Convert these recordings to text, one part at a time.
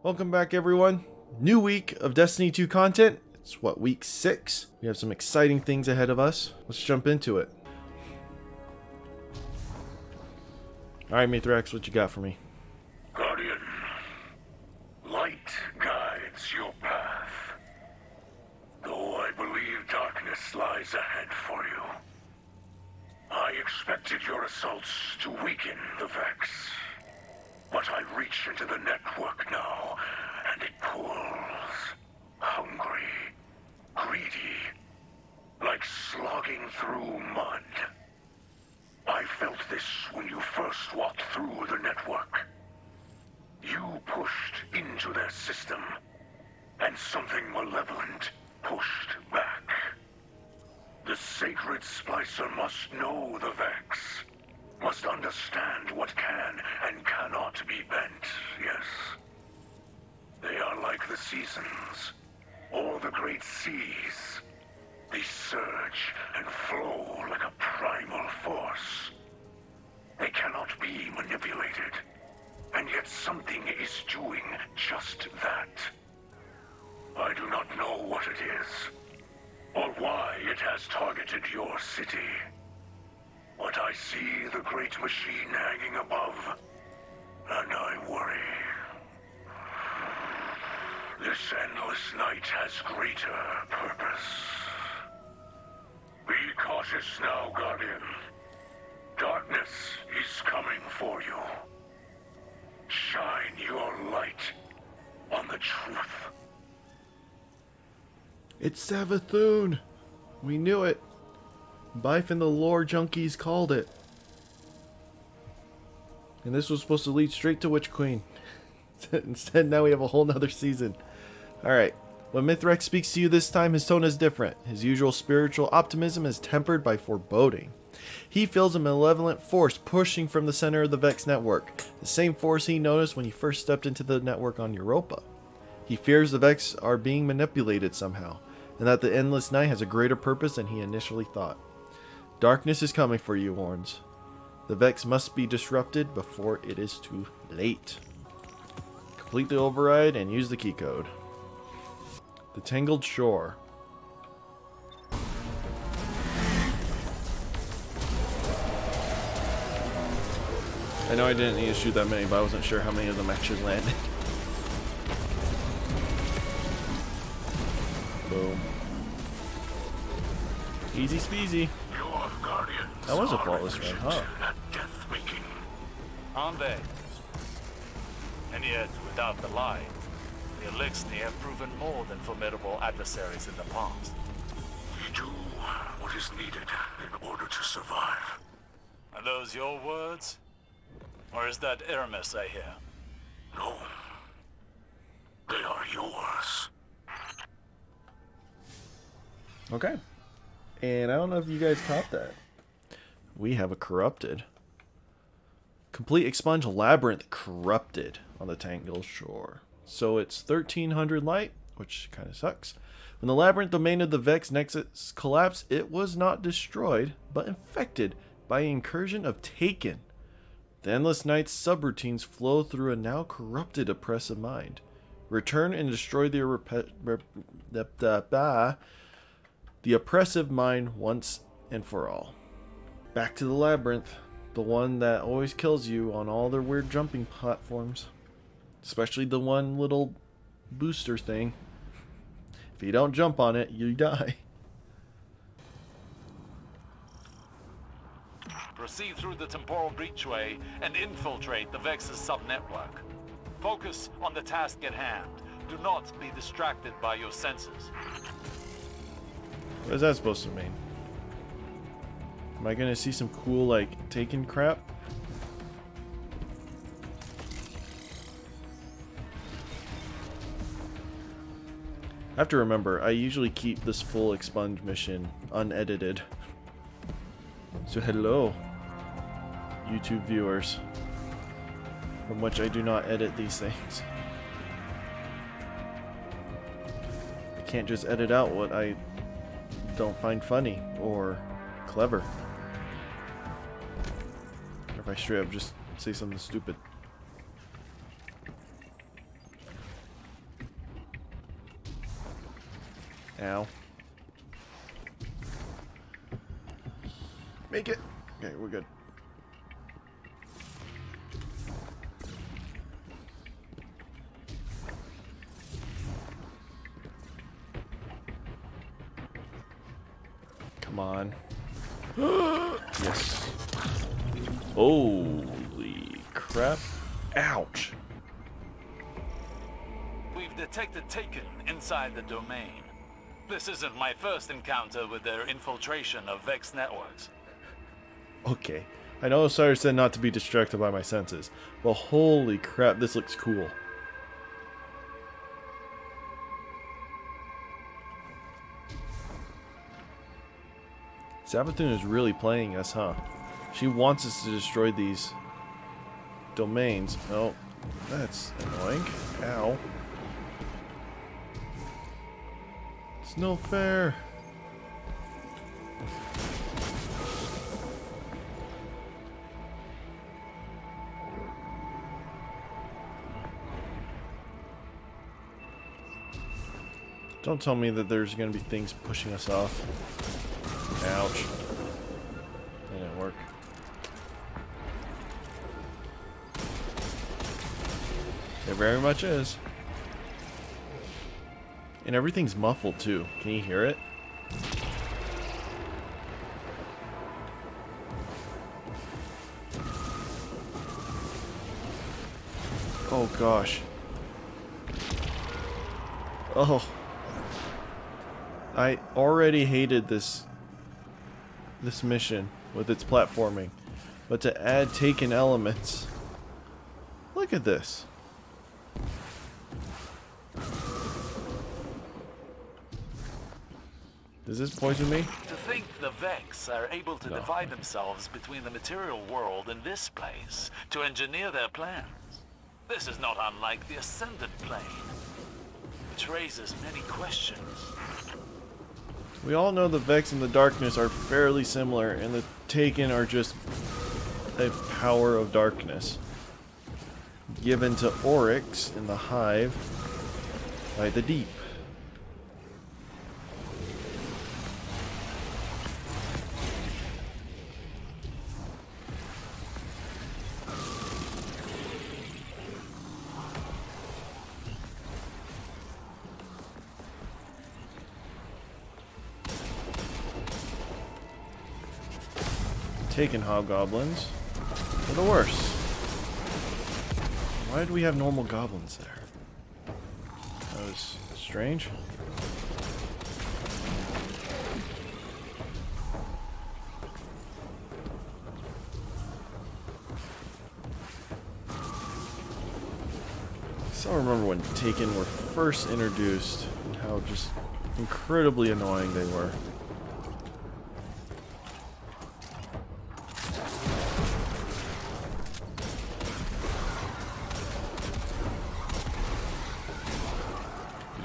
Welcome back, everyone. New week of Destiny 2 content. It's what, week 6? We have some exciting things ahead of us. Let's jump into it. Alright, Mithrax, what you got for me? Guardian, light guides your path. Though I believe darkness lies ahead for you. I expected your assaults to weaken the Vex. But I reach into the network now, and it pulls. Hungry, greedy, like slogging through mud. I felt this when you first walked through the network. You pushed into their system, and something malevolent pushed back. The sacred Splicer must know the Vex, must understand what can and cannot be bent, yes. They are like the seasons, or the great seas. They surge and flow like a primal force. They cannot be manipulated, and yet something is doing just that. I do not know what it is, or why it has targeted your city. But I see the great machine hanging above, and I worry. This endless night has greater purpose. Be cautious now, Guardian. Darkness is coming for you. Shine your light on the truth. It's Savathun! We knew it! Bife and the lore junkies called it. And this was supposed to lead straight to Witch Queen. Instead, now we have a whole nother season. Alright. When Mithrax speaks to you this time, his tone is different. His usual spiritual optimism is tempered by foreboding. He feels a malevolent force pushing from the center of the Vex network. The same force he noticed when he first stepped into the network on Europa. He fears the Vex are being manipulated somehow, and that the Endless Night has a greater purpose than he initially thought. Darkness is coming for you, warns. The Vex must be disrupted before it is too late. Complete the override and use the key code. The Tangled Shore. I know I didn't need to shoot that many, but I wasn't sure how many of them actually landed. Boom. Easy speasy. That was a flawless run, huh? Aren't they? And yet, without the light, the Elixni have proven more than formidable adversaries in the past. We do what is needed in order to survive. Are those your words? Or is that Aramis I hear? No. They are yours. Okay. And I don't know if you guys caught that. We have a corrupted. Complete expunge labyrinth corrupted on the Tangled Shore. So it's 1300 light, which kind of sucks. When the labyrinth domain of the Vex Nexus collapsed, it was not destroyed, but infected by an incursion of Taken. The Endless Night's subroutines flow through a now corrupted oppressive mind. Return and destroy the oppressive mind once and for all. Back to the labyrinth, the one that always kills you on all their weird jumping platforms. Especially the one little booster thing. If you don't jump on it, you die. Proceed through the temporal breachway and infiltrate the Vex's subnetwork. Focus on the task at hand. Do not be distracted by your senses. What is that supposed to mean? Am I gonna see some cool, like, Taken crap? I have to remember, I usually keep this full expunge mission unedited. So hello, YouTube viewers, from which I do not edit these things. I can't just edit out what I don't find funny or clever. Or if I straight up just say something stupid. Ow. Make it. Okay, we're good. Come on. Yes. Holy crap. Ouch. We've detected Taken inside the domain. This isn't my first encounter with their infiltration of Vex networks. Okay. I know Osiris said not to be distracted by my senses, but holy crap, this looks cool. Sabathun is really playing us, huh? She wants us to destroy these domains. Oh, that's annoying. Ow. It's no fair. Don't tell me that there's going to be things pushing us off. Ouch. That didn't work. It very much is. And everything's muffled too. Can you hear it? Oh gosh. Oh. I already hated this mission with its platforming, but to add Taken elements, look at this. Does this poison me? To think the Vex are able to divide themselves between the material world and this place to engineer their plans. This is not unlike the Ascendant Plane, which raises many questions. We all know the Vex and the Darkness are fairly similar, and the Taken are just a power of darkness given to Oryx in the Hive by the Deep. Taken hobgoblins are the worst. Why did we have normal goblins there? That was strange. I still remember when Taken were first introduced and how just incredibly annoying they were.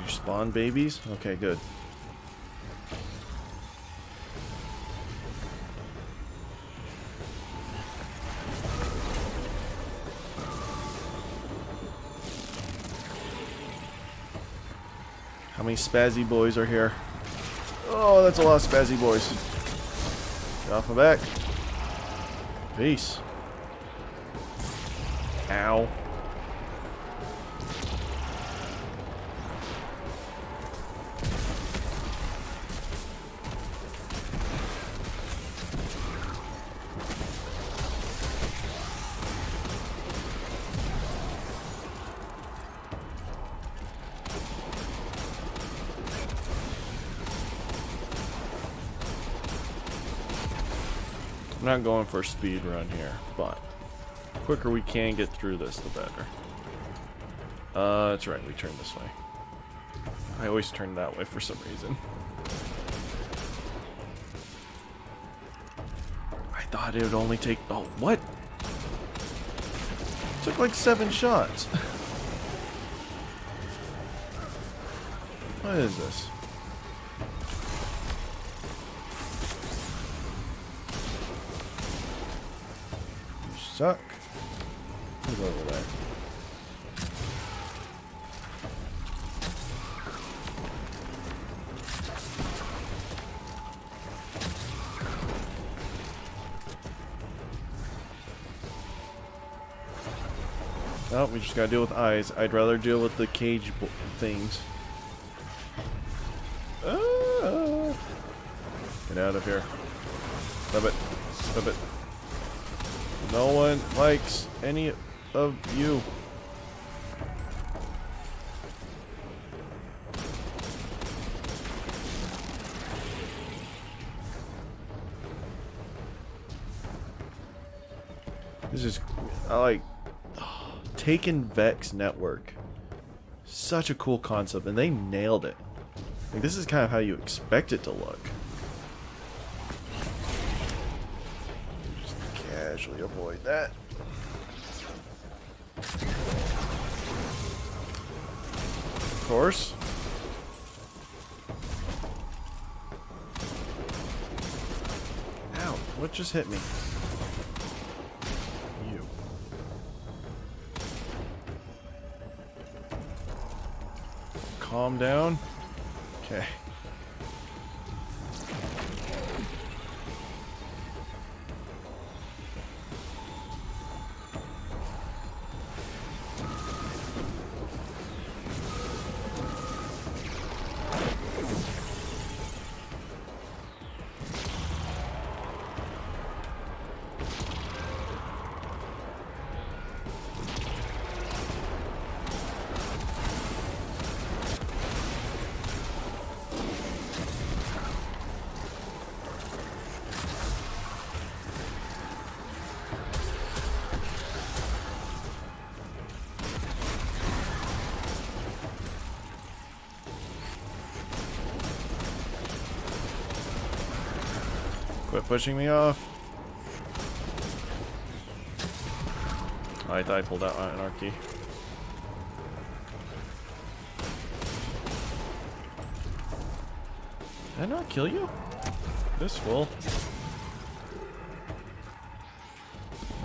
Spawn babies? Okay, good. How many spazzy boys are here? Oh, that's a lot of spazzy boys. Get off my back. Peace. Ow. I'm not going for a speed run here, but the quicker we can get through this, the better. That's right, we turn this way. I always turn that way for some reason. I thought it would only take... Oh, what? It took like 7 shots. What is this? Suck. Who's over there? Oh, we just gotta deal with eyes. I'd rather deal with the cage things. Ah! Get out of here. Stop it. Stop it. No one likes any of you. This is, I like, Taken Vex Network. Such a cool concept, and they nailed it. Like, this is kind of how you expect it to look. Just casually avoid that. Of course. Ow, what just hit me? Calm down. Okay. Quit pushing me off. I thought I pulled out anarchy. Did I not kill you? This fool.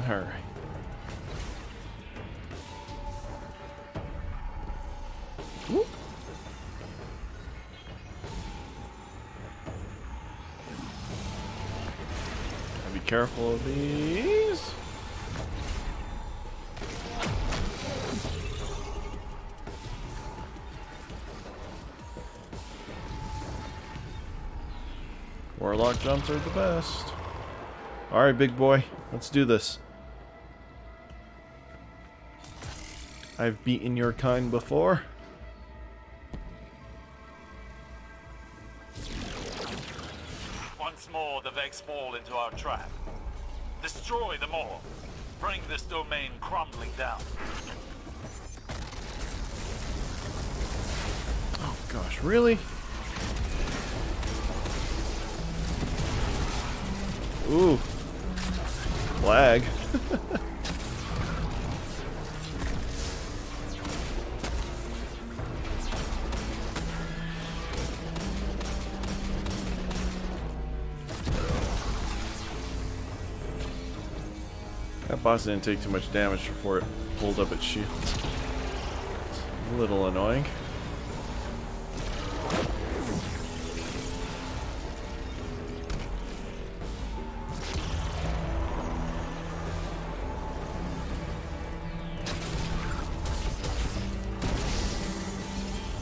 Alright. Whoop. Be careful of these. Warlock jumps are the best. Alright, big boy. Let's do this. I've beaten your kind before. Once more, the Vex fall into our trap. Destroy them all. Bring this domain crumbling down. Oh gosh, really? Ooh. Lag. That boss didn't take too much damage before it pulled up its shield. It's a little annoying.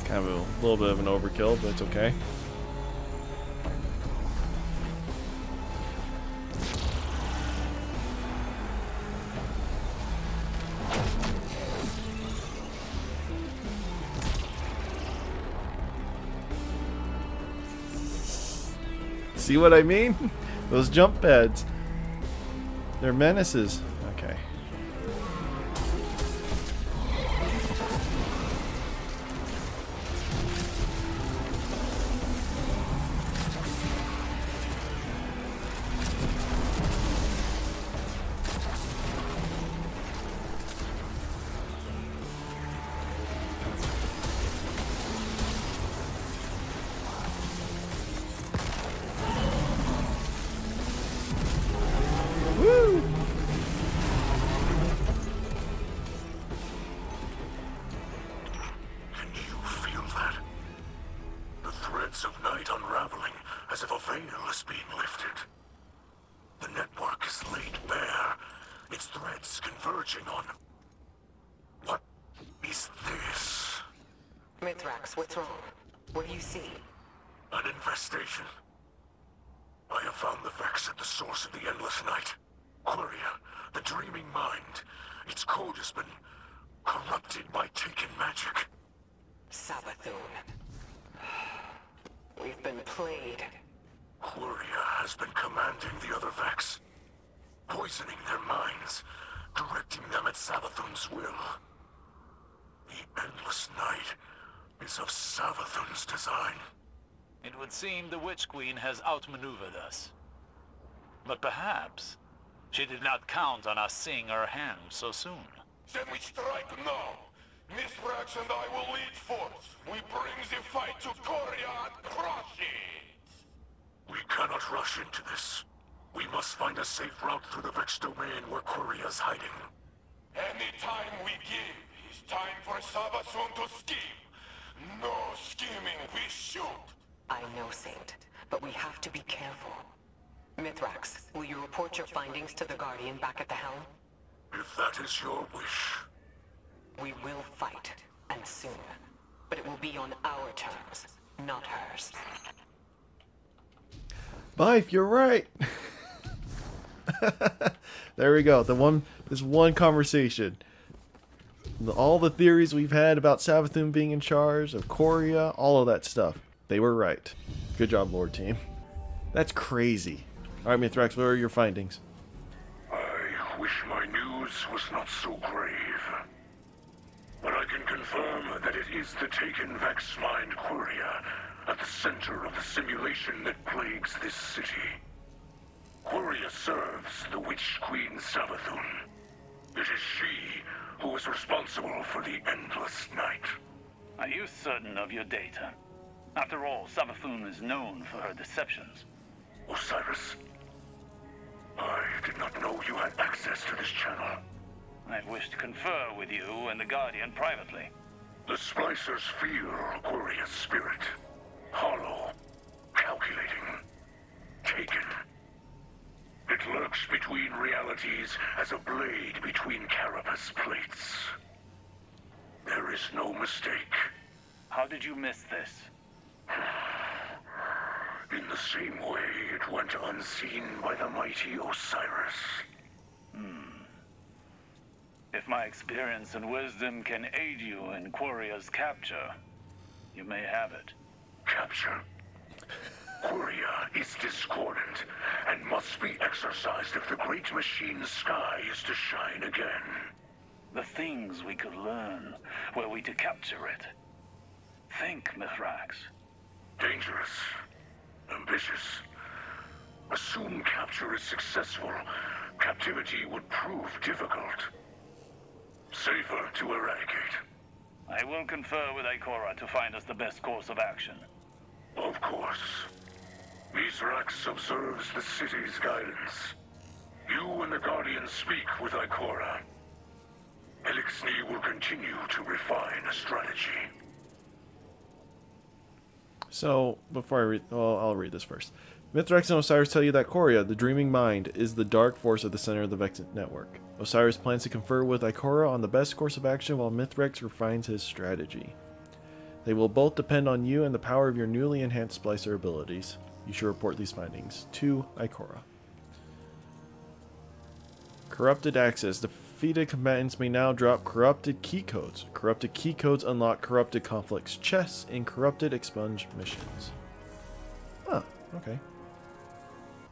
Kind of a little bit of an overkill, but it's okay. See what I mean? Those jump pads. They're menaces. Okay. As if a veil is being lifted. The network is laid bare, its threads converging on Mithrax, what's wrong? What do you see? An infestation. I have found the Vex at the source of the Endless Night. Quria, the Dreaming Mind. Its code has been corrupted by taken magic. Savathun. We've been played. Quria has been commanding the other Vex, poisoning their minds, directing them at Savathun's will. The Endless Night is of Savathun's design. It would seem the Witch Queen has outmaneuvered us. But perhaps she did not count on us seeing her hand so soon. Then we strike now. Mithrax and I will lead forth. We bring the fight to Korea and crush it. We cannot rush into this. We must find a safe route through the Vex domain where Quiria's hiding. Any time we give is time for Savathun to scheme. No scheming, we shoot. I know, Saint, but we have to be careful. Mithrax, will you report your findings to the Guardian back at the helm? If that is your wish. We will fight, and soon. But it will be on our terms, not hers. Bife, you're right. There we go. This one conversation. All the theories we've had about Savathun being in charge of Korea, all of that stuff. They were right. Good job, Lord Team. That's crazy. Alright, Mithrax, what are your findings? I wish my news was not so grave. But I can confirm that it is the taken Vex mind Quria at the center of the simulation that plagues this city. Quria serves the Witch Queen Savathun. It is she who is responsible for the Endless Night. Are you certain of your data? After all, Savathun is known for her deceptions. Osiris, I did not know you had access to this channel. I wish to confer with you and the Guardian privately. The Splicers feel Quiria's spirit. Hollow, calculating, taken. It lurks between realities as a blade between carapace plates. There is no mistake. How did you miss this? In the same way it went unseen by the mighty Osiris. If my experience and wisdom can aid you in Quiria's capture, you may have it. Capture? Quria is discordant and must be exorcised if the great machine's sky is to shine again. The things we could learn were we to capture it. Think, Mithrax. Dangerous. Ambitious. Assume capture is successful, captivity would prove difficult. Safer to eradicate. I will confer with Ikora to find us the best course of action. Of course. Mithrax observes the city's guidance. You and the Guardian speak with Ikora. Elixni will continue to refine a strategy. So, before I read... Well, I'll read this first. Mithrax and Osiris tell you that Korea, the Dreaming Mind, is the dark force at the center of the Vex network. Osiris plans to confer with Ikora on the best course of action while Mithrax refines his strategy. They will both depend on you and the power of your newly enhanced Splicer abilities. You should report these findings to Ikora. Corrupted access. Defeated combatants may now drop corrupted key codes. Corrupted key codes unlock corrupted conflicts chests and corrupted expunge missions. Huh, okay.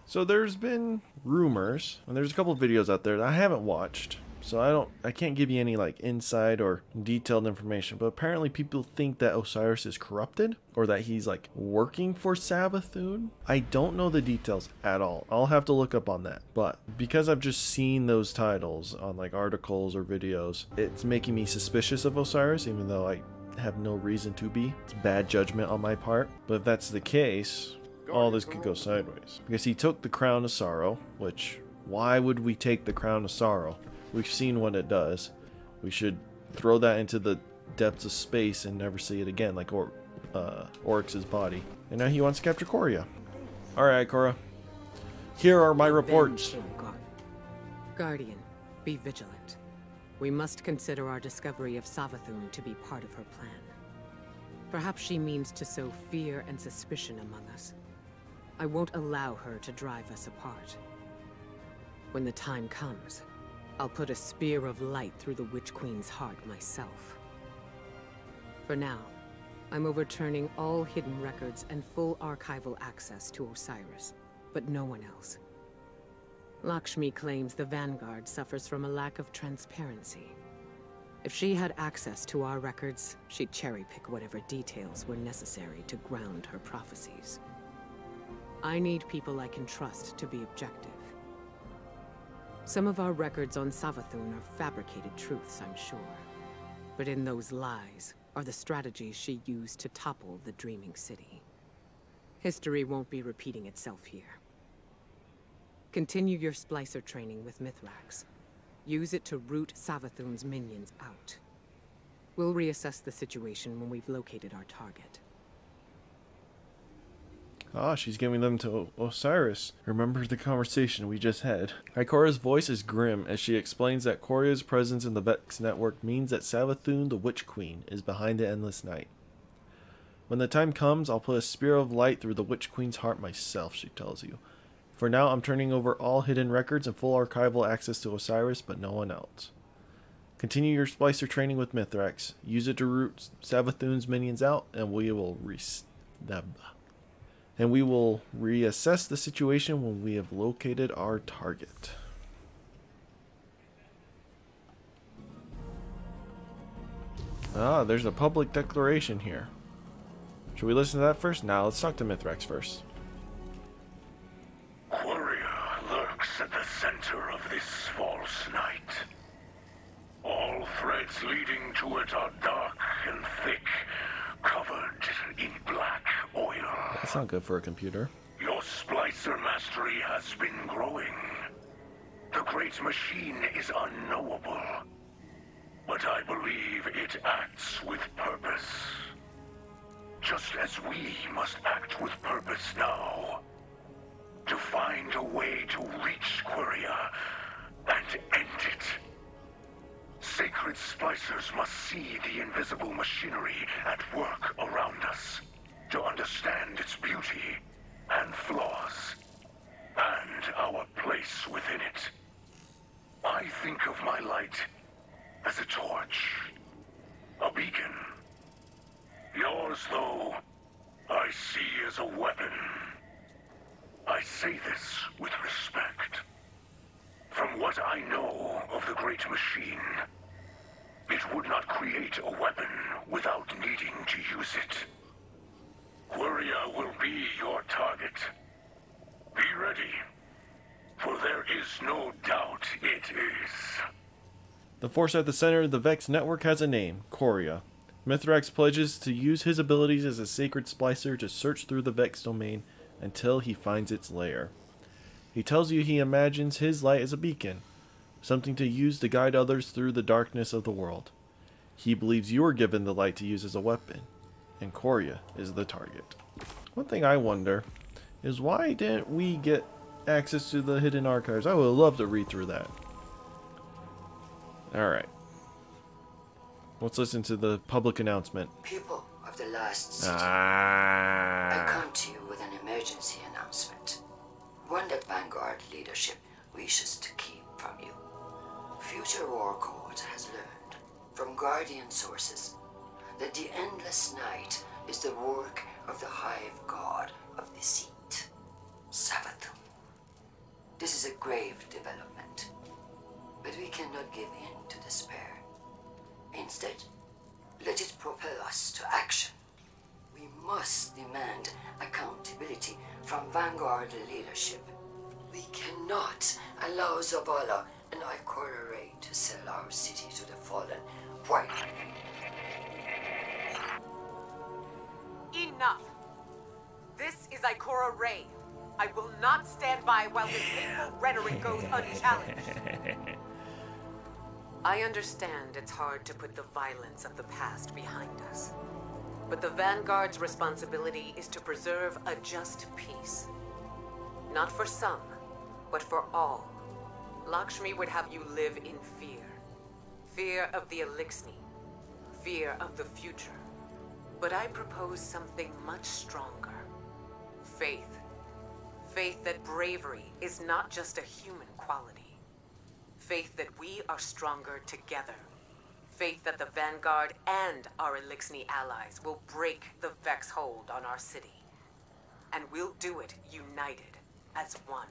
So there's been rumors, and there's a couple of videos out there that I haven't watched, so I can't give you any like inside or detailed information, but apparently people think that Osiris is corrupted or that he's like working for Savathun. I don't know the details at all. I'll have to look up on that, but because I've just seen those titles on like articles or videos, it's making me suspicious of Osiris, even though I have no reason to be. It's bad judgment on my part, but if that's the case, all this could go sideways. Because he took the Crown of Sorrow, which, why would we take the Crown of Sorrow? We've seen what it does. We should throw that into the depths of space and never see it again, like Oryx's body. And now he wants to capture Korea. Alright, Ikora. Here are my reports. Guardian, be vigilant. We must consider our discovery of Savathun to be part of her plan. Perhaps she means to sow fear and suspicion among us. I won't allow her to drive us apart. When the time comes, I'll put a spear of light through the Witch Queen's heart myself. For now, I'm overturning all hidden records and full archival access to Osiris, but no one else. Lakshmi claims the Vanguard suffers from a lack of transparency. If she had access to our records, she'd cherry-pick whatever details were necessary to ground her prophecies. I need people I can trust to be objective. Some of our records on Savathun are fabricated truths, I'm sure. But in those lies are the strategies she used to topple the Dreaming City. History won't be repeating itself here. Continue your Splicer training with Mithrax. Use it to root Savathun's minions out. We'll reassess the situation when we've located our target. Ah, she's giving them to Osiris. Remember the conversation we just had. Ikora's voice is grim as she explains that Coria's presence in the Vex network means that Savathun, the Witch Queen, is behind the Endless Night. When the time comes, I'll put a spear of light through the Witch Queen's heart myself, she tells you. For now, I'm turning over all hidden records and full archival access to Osiris, but no one else. Continue your Splicer training with Mithrax. Use it to root Savathun's minions out, and we will reassess the situation when we have located our target. Ah, there's a public declaration here. Should we listen to that first? Now, let's talk to Mithrax first. Quoria lurks at the center of this false night. All threads leading to it are dark and thick, covered in black oil. That's not good for a computer. Your Splicer mastery has been growing. The great machine is unknowable, but I believe it acts with purpose. Just as we must act with purpose now. To find a way to reach Quoria and end it. Sacred Splicers must see the invisible machinery at work around us, to understand its beauty and flaws, and our place within it. I think of my light as a torch, a beacon. Yours, though, I see as a weapon. I say this with respect. From what I know of the Great Machine, it would not create a weapon without needing to use it. Quoria will be your target. Be ready, for there is no doubt it is. The force at the center of the Vex network has a name, Quoria. Mithrax pledges to use his abilities as a sacred splicer to search through the Vex domain until he finds its lair. He tells you he imagines his light as a beacon, something to use to guide others through the darkness of the world. He believes you are given the light to use as a weapon, and Quoria is the target. One thing I wonder is why didn't we get access to the hidden archives? I would love to read through that. Alright. Let's listen to the public announcement. People of the last city, I come to you with an emergency announcement. One that Vanguard leadership wishes to keep from you. Future War Court has learned from Guardian sources that the Endless Night is the work of the Hive God of Deceit, Savathun. This is a grave development, but we cannot give in to despair. Instead, let it propel us to action. We must demand accountability from Vanguard leadership. We cannot allow Zavala and Ikora Ray to sell our city to the fallen white. Enough! This is Ikora Ray. I will not stand by while this hateful rhetoric goes unchallenged. I understand it's hard to put the violence of the past behind us. But the Vanguard's responsibility is to preserve a just peace. Not for some, but for all. Lakshmi would have you live in fear. Fear of the Elixni. Fear of the future. But I propose something much stronger. Faith. Faith that bravery is not just a human quality. Faith that we are stronger together. Faith that the Vanguard and our Elixni allies will break the Vex hold on our city. And we'll do it united, as one,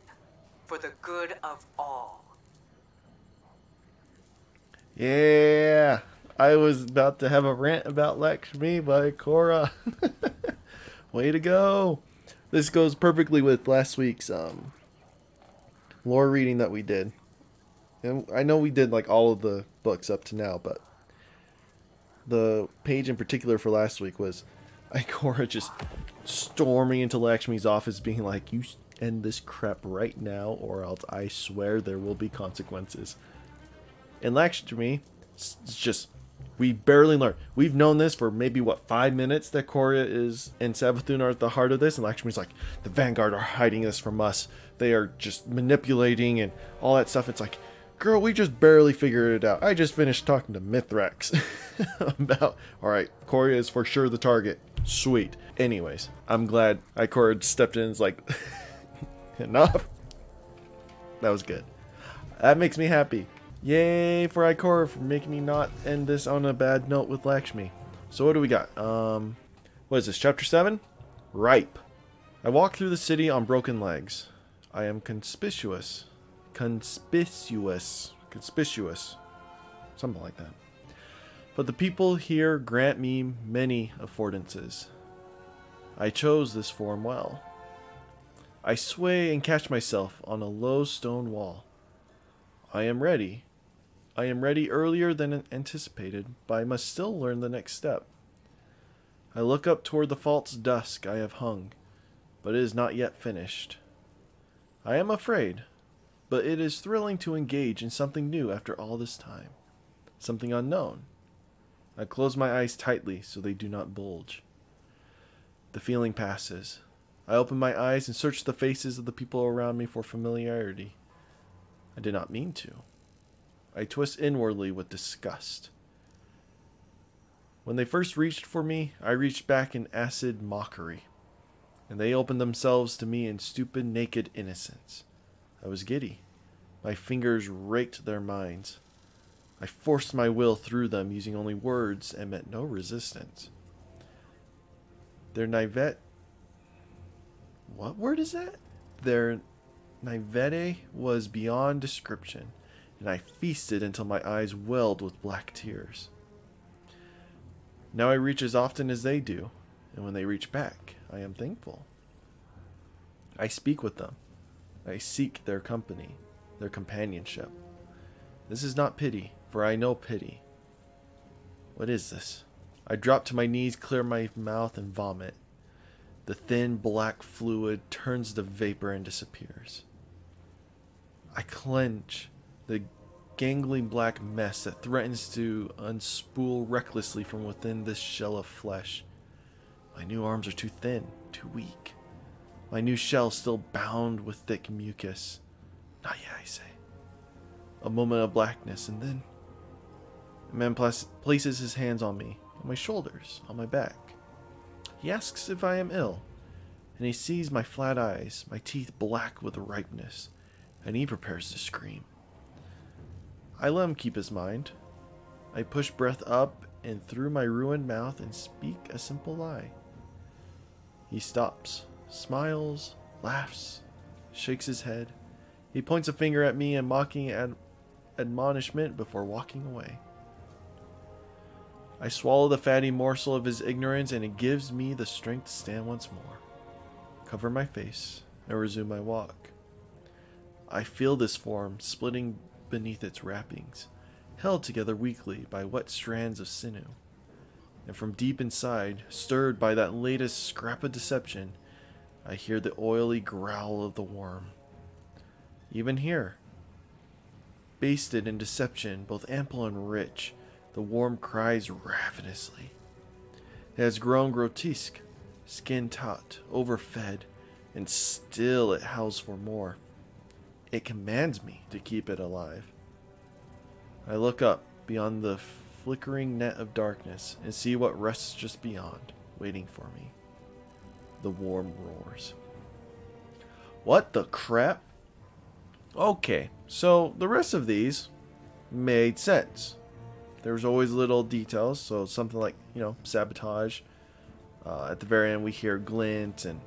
for the good of all. Yeah, I was about to have a rant about Lakshmi by Korra. Way to go. This goes perfectly with last week's lore reading that we did. And I know we did like all of the books up to now, but the page in particular for last week was Ikora just storming into Lakshmi's office being like, you end this crap right now or else I swear there will be consequences. And Lakshmi, it's just, we barely learned. We've known this for maybe, what, 5 minutes that Korra is and Savathun are at the heart of this. And Lakshmi's like, the Vanguard are hiding this from us. They are just manipulating and all that stuff. It's like, girl, we just barely figured it out. I just finished talking to Mithrax about, alright, Korra is for sure the target. Sweet. Anyways, I'm glad Ikora stepped in and is like, enough. That was good. That makes me happy. Yay for Ikora for making me not end this on a bad note with Lakshmi. So what do we got? What is this, chapter 7? Ripe. I walk through the city on broken legs. I am conspicuous. Conspicuous. Something like that. But the people here grant me many affordances. I chose this form well. I sway and catch myself on a low stone wall. I am ready. I am ready earlier than anticipated, but I must still learn the next step. I look up toward the false dusk I have hung, but it is not yet finished. I am afraid, but it is thrilling to engage in something new after all this time. Something unknown. I close my eyes tightly so they do not bulge. The feeling passes. I open my eyes and search the faces of the people around me for familiarity. I did not mean to. I twist inwardly with disgust. When they first reached for me, I reached back in acid mockery, and they opened themselves to me in stupid, naked innocence. I was giddy. My fingers raked their minds. I forced my will through them using only words and met no resistance. Their naivete... What word is that? Their naivete was beyond description, and I feasted until my eyes welled with black tears. Now I reach as often as they do, and when they reach back, I am thankful. I speak with them. I seek their company, their companionship. This is not pity, for I know pity. What is this? I drop to my knees, clear my mouth, and vomit. The thin black fluid turns to vapor and disappears. I clench the gangling black mess that threatens to unspool recklessly from within this shell of flesh. My new arms are too thin, too weak. My new shell still bound with thick mucus. Not yet, I say. A moment of blackness, and then a man places his hands on me, on my shoulders, on my back. He asks if I am ill, and he sees my flat eyes, my teeth black with ripeness, and he prepares to scream. I let him keep his mind. I push breath up and through my ruined mouth and speak a simple lie. He stops, smiles, laughs, shakes his head. He points a finger at me in mocking admonishment before walking away. I swallow the fatty morsel of his ignorance, and it gives me the strength to stand once more, cover my face, and resume my walk. I feel this form splitting beneath its wrappings, held together weakly by wet strands of sinew. And from deep inside, stirred by that latest scrap of deception, I hear the oily growl of the worm. Even here, basted in deception, both ample and rich, the worm cries ravenously. It has grown grotesque, skin taut, overfed, and still it howls for more. It commands me to keep it alive. I look up beyond the flickering net of darkness and see what rests just beyond. waiting for me. The worm roars. What the crap? Okay, so the rest of these made sense. There's always little details, so something like, you know, sabotage. At the very end we hear glint, and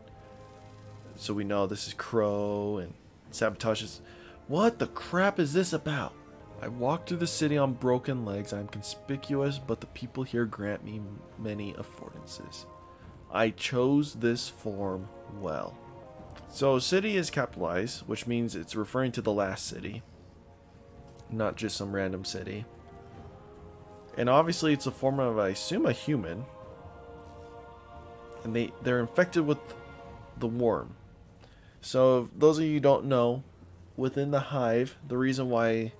so we know this is Crow, and sabotage is... What the crap is this about? I walk through the city on broken legs. I am conspicuous, but the people here grant me many affordances. I chose this form well. So city is capitalized, which means it's referring to the last city, not just some random city. And obviously it's a form of, I assume, a human. And they're infected with the worm. So if those of you who don't know, within the hive, the reason why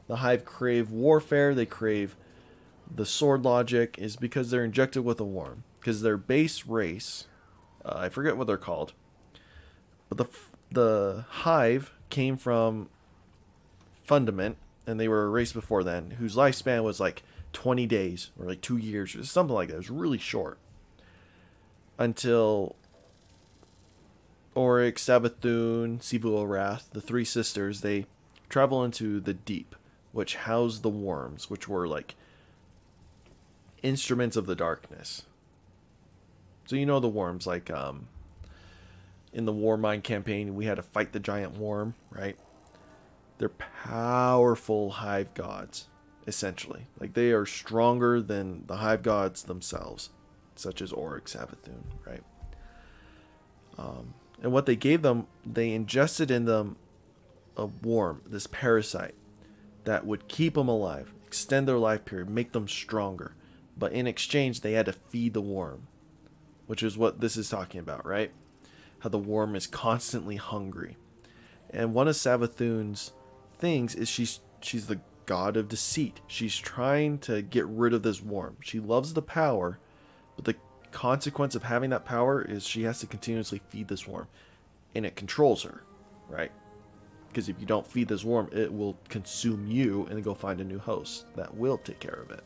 the hive crave warfare, they crave the sword logic, is because they're injected with a worm. Because their base race, I forget what they're called, but the hive came from Fundament, and they were a race before then, whose lifespan was like 20 days, or like 2 years, or something like that. It was really short. Until Oryx, Savathun, Sivu-Arath, the three sisters, they travel into the deep, which housed the worms, which were like instruments of the darkness. So you know the worms, like in the Warmind campaign, we had to fight the giant worm, right? They're powerful hive gods, essentially. Like, they are stronger than the hive gods themselves, such as Oryx, Savathun, right? And what they gave them, they ingested in them a worm, this parasite, that would keep them alive, extend their life period, make them stronger. But in exchange, they had to feed the worm, which is what this is talking about, right? How the worm is constantly hungry. And one of Savathun's things is she's the god of deceit. She's trying to get rid of this worm. She loves the power, but the consequence of having that power is she has to continuously feed this worm, and it controls her, right? Because if you don't feed this worm, it will consume you and then go find a new host that will take care of it.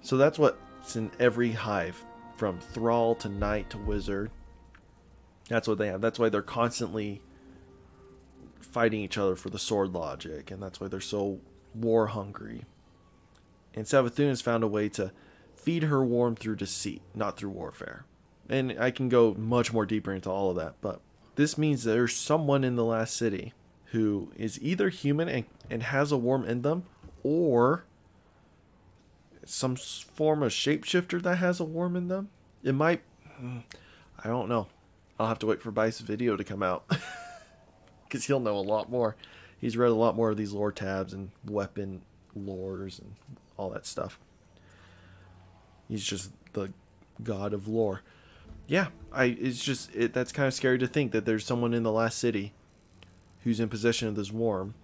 So that's what's in every hive, from thrall to knight to wizard. That's what they have. That's why they're constantly fighting each other for the sword logic, and that's why they're so war hungry. And Savathun has found a way to feed her worm through deceit, not through warfare. And I can go much more deeper into all of that, but this means there's someone in the last city who is either human and has a worm in them, or some form of shapeshifter that has a worm in them. It might... I don't know. I'll have to wait for Bice's video to come out. Because he'll know a lot more. He's read a lot more of these lore tabs and weapon lores and all that stuff. He's just the god of lore. Yeah, that's kind of scary to think that there's someone in the last city who's in possession of this worm.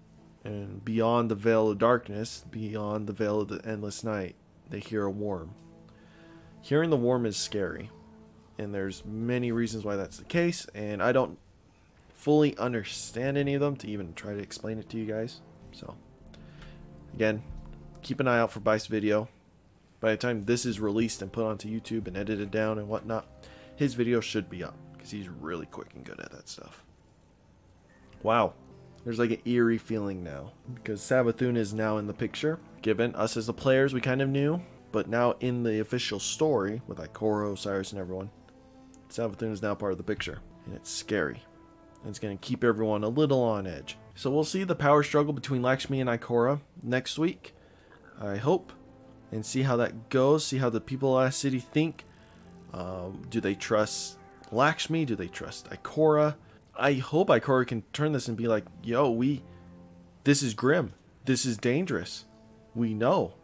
And beyond the veil of darkness, beyond the veil of the endless night, they hear a worm. Hearing the worm is scary. And there's many reasons why that's the case. And I don't fully understand any of them to even try to explain it to you guys. So, again, keep an eye out for Bice's video. By the time this is released and put onto YouTube and edited down and whatnot, his video should be up. Because he's really quick and good at that stuff. Wow. There's like an eerie feeling now. Because Savathun is now in the picture. Given us as the players, we kind of knew. But now in the official story, with Ikora, Osiris, and everyone, Savathun is now part of the picture. And it's scary. And it's going to keep everyone a little on edge. So we'll see the power struggle between Lakshmi and Ikora next week, I hope. And see how that goes. See how the people of Last City think. Do they trust Lakshmi? Do they trust Ikora? I hope Ikora can turn this and be like, yo, this is grim. This is dangerous. We know.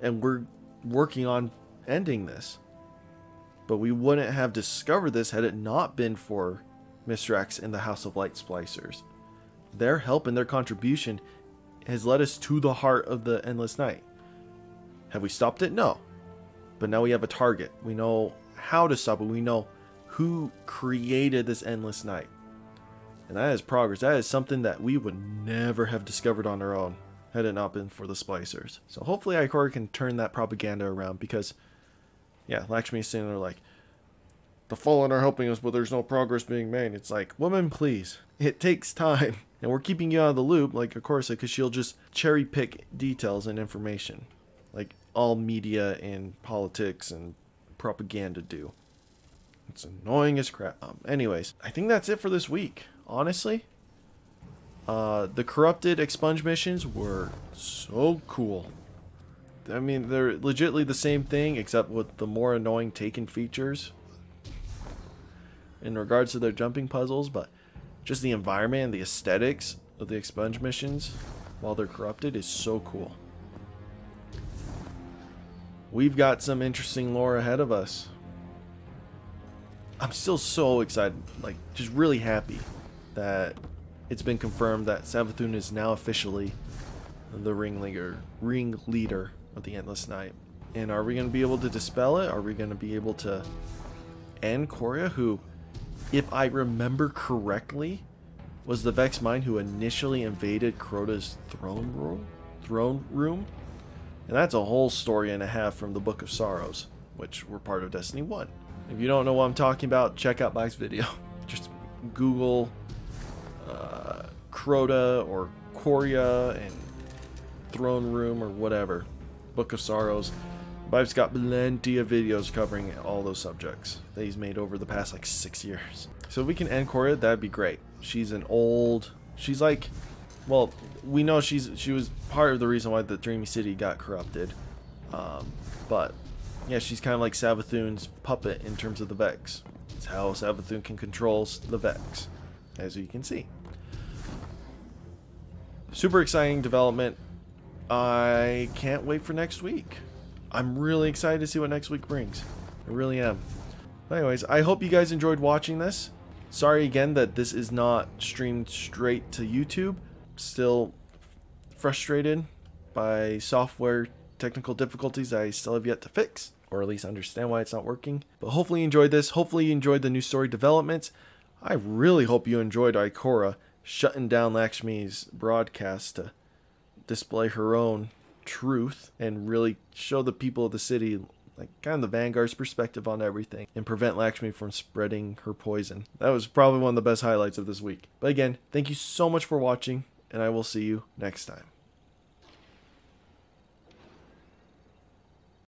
And we're working on ending this. But we wouldn't have discovered this had it not been for Mr. X and the House of Light Splicers. Their help and their contribution has led us to the heart of the Endless Night. Have we stopped it? No. But now we have a target. We know how to stop it. We know who created this Endless Night. And that is progress. That is something that we would never have discovered on our own had it not been for the Splicers. So hopefully Ikora can turn that propaganda around, because Yeah, Lakshmi's sitting there like, the Fallen are helping us, but there's no progress being made. It's like, woman, please. It takes time. And we're keeping you out of the loop, like Akorsa, because she'll just cherry pick details and information. Like all media and politics and propaganda do. It's annoying as crap. Anyways, I think that's it for this week, honestly. The corrupted expunge missions were so cool. I mean, they're legitimately the same thing, except with the more annoying taken features in regards to their jumping puzzles, but just the environment and the aesthetics of the expunge missions while they're corrupted is so cool. We've got some interesting lore ahead of us. I'm still so excited, like just really happy that it's been confirmed that Savathun is now officially the ringleader of the Endless Night. And are we going to be able to dispel it? Are we going to be able to end Korea, who, if I remember correctly, was the Vex Mind who initially invaded Crota's throne room? And that's a whole story and a half from the Book of Sorrows, which were part of Destiny 1. If you don't know what I'm talking about, check out Mike's video. Just Google Crota or Korea and throne room or whatever. Book of Sorrows. Bob's got plenty of videos covering all those subjects that he's made over the past like 6 years. So if we can end Korea, that'd be great. She's like, well, we know she was part of the reason why the Dreamy City got corrupted. But yeah, she's kind of like Savathun's puppet in terms of the Vex. It's how Savathun can control the Vex, as you can see. Super exciting development. I can't wait for next week. I'm really excited to see what next week brings. I really am. But anyways, I hope you guys enjoyed watching this. Sorry again that this is not streamed straight to YouTube. Still frustrated by software technical difficulties I still have yet to fix, or at least understand why it's not working. But hopefully you enjoyed this. Hopefully you enjoyed the new story developments. I really hope you enjoyed Ikora shutting down Lakshmi's broadcast to display her own truth and really show the people of the city like kind of the Vanguard's perspective on everything and prevent Lakshmi from spreading her poison. That was probably one of the best highlights of this week. But again, thank you so much for watching, and I will see you next time.